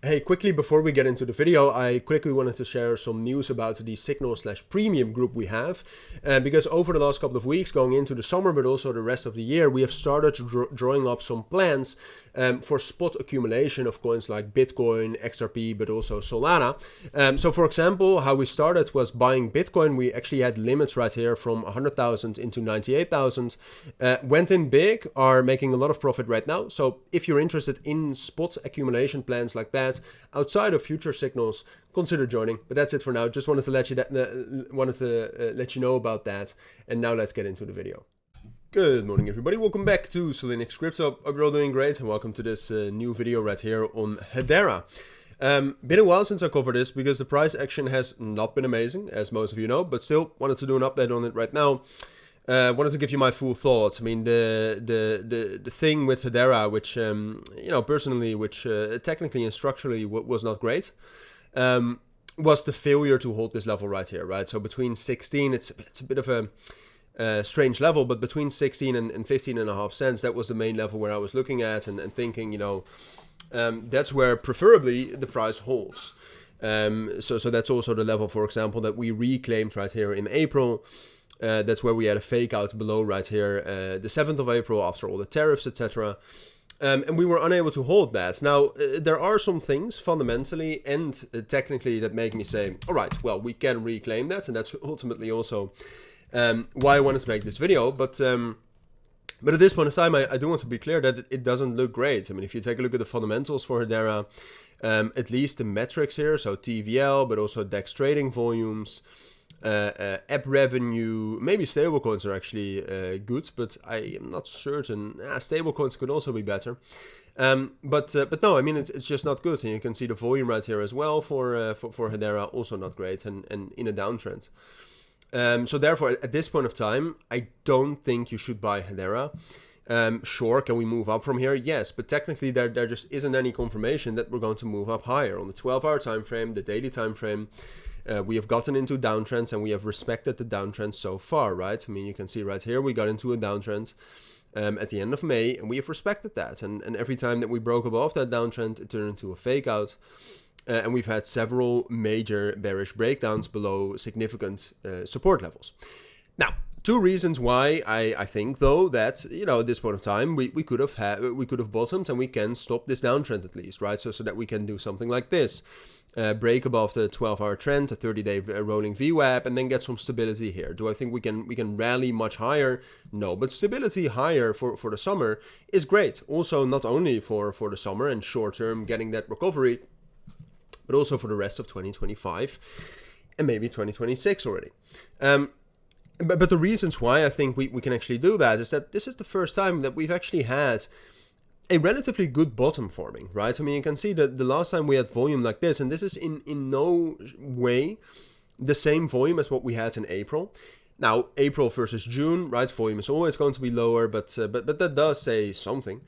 Hey, quickly before we get into the video, I quickly wanted to share some news about the Signal/Premium group we have. Because over the last couple of weeks, going into the summer, but also the rest of the year, we have started drawing up some plans for spot accumulation of coins like Bitcoin, XRP, but also Solana. So for example, how we started was buying Bitcoin. We actually had limits right here from 100,000 into 98,000. Went in big, are making a lot of profit right now. So if you're interested in spot accumulation plans like that, outside of future signals, consider joining. But that's it for now. Just wanted to let you know about that. And now let's get into the video. Good morning, everybody. Welcome back to Cilinix Crypto. Hope you're all doing great, and welcome to this new video right here on Hedera. Been a while since I covered this because the price action has not been amazing, as most of you know, but still wanted to do an update on it right now. Wanted to give you my full thoughts. I mean, the thing with Hedera, which personally, which technically and structurally was not great, was the failure to hold this level right here, right? So between 16, it's a bit of a strange level, but between 16 and 15.5 cents, that was the main level where I was looking at and thinking, that's where preferably the price holds. So that's also the level, for example, that we reclaimed right here in April. That's where we had a fake out below right here, the 7th of April, after all the tariffs, etc. And we were unable to hold that. Now, there are some things fundamentally and technically that make me say, all right, well, we can reclaim that. And that's ultimately also why I wanted to make this video. But at this point in time, I do want to be clear that it doesn't look great. I mean, if you take a look at the fundamentals for Hedera, at least the metrics here, so TVL, but also DEX trading volumes, app revenue, maybe stablecoins are actually good, but I am not certain. Stablecoins could also be better. But no, I mean, it's just not good. And you can see the volume right here as well for Hedera, also not great, and in a downtrend. So therefore, at this point of time, I don't think you should buy Hedera. Sure, can we move up from here? Yes, but technically there just isn't any confirmation that we're going to move up higher. On the 12-hour time frame, the daily time frame, we have gotten into downtrends and we have respected the downtrend so far, right? I mean, you can see right here, we got into a downtrend at the end of May, and we have respected that. And every time that we broke above that downtrend, it turned into a fake out. And we've had several major bearish breakdowns below significant support levels. Now, two reasons why I think, though, that at this point of time we could have bottomed and we can stop this downtrend at least, right? So that we can do something like this, break above the 12-hour trend, a 30-day rolling VWAP, and then get some stability here. Do I think we can rally much higher? No, but stability higher for the summer is great. Also, not only for the summer and short term getting that recovery, but also for the rest of 2025 and maybe 2026 already. But the reasons why I think we can actually do that is that this is the first time that we've actually had a relatively good bottom forming, right? I mean, you can see that the last time we had volume like this, and this is in no way the same volume as what we had in April. Now, April versus June, right? Volume is always going to be lower, but that does say something.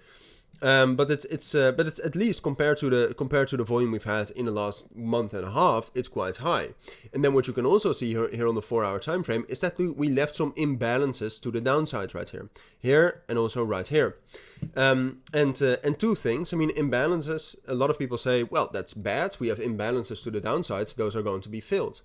But it's at least compared to the volume we've had in the last month and a half, it's quite high. And then what you can also see here on the 4-hour time frame is that we left some imbalances to the downside right here, and also right here. And two things. I mean, imbalances. A lot of people say, well, that's bad. We have imbalances to the downside. Those are going to be filled.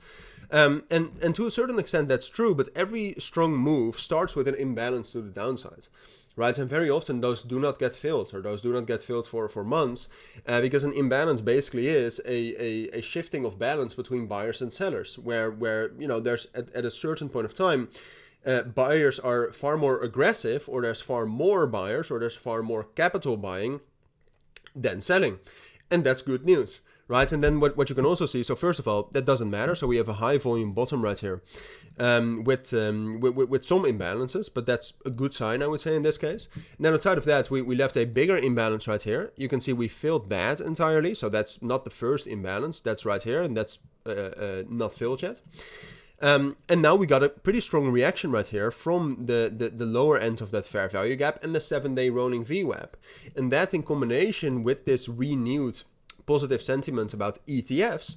And to a certain extent, that's true. But every strong move starts with an imbalance to the downside. Right, and very often those do not get filled, or those do not get filled for months, because an imbalance basically is a shifting of balance between buyers and sellers, where there's at a certain point of time, buyers are far more aggressive, or there's far more buyers, or there's far more capital buying than selling, and that's good news. Right, and then what you can also see, so first of all, that doesn't matter, so we have a high volume bottom right here, with some imbalances, but that's a good sign, I would say, in this case. And then outside of that, we left a bigger imbalance right here. You can see we filled that entirely, so that's not the first imbalance, that's right here, and that's not filled yet. And now we got a pretty strong reaction right here from the lower end of that fair value gap and the 7-day rolling VWAP. And that in combination with this renewed positive sentiment about ETFs,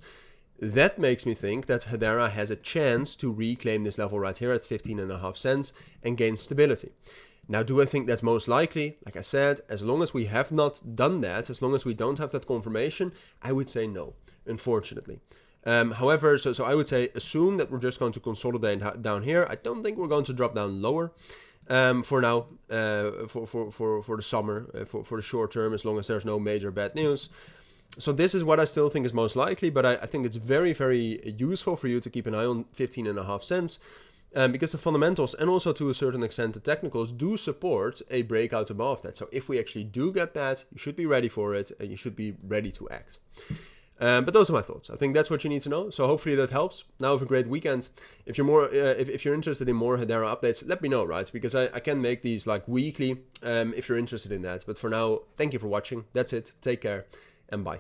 that makes me think that Hedera has a chance to reclaim this level right here at 15.5 cents and gain stability. Now, do I think that's most likely? Like I said, as long as we have not done that, as long as we don't have that confirmation, I would say no, unfortunately. However, so I would say assume that we're just going to consolidate down here. I don't think we're going to drop down lower for now, for the summer, for the short term, as long as there's no major bad news. So this is what I still think is most likely, but I think it's very, very useful for you to keep an eye on 15.5 cents. Because the fundamentals and also to a certain extent the technicals do support a breakout above that. So if we actually do get that, you should be ready for it and you should be ready to act. But those are my thoughts. I think that's what you need to know. So hopefully that helps. Now have a great weekend. If you're more, if you're interested in more Hedera updates, let me know, right? Because I can make these like weekly if you're interested in that. But for now, thank you for watching. That's it. Take care and bye.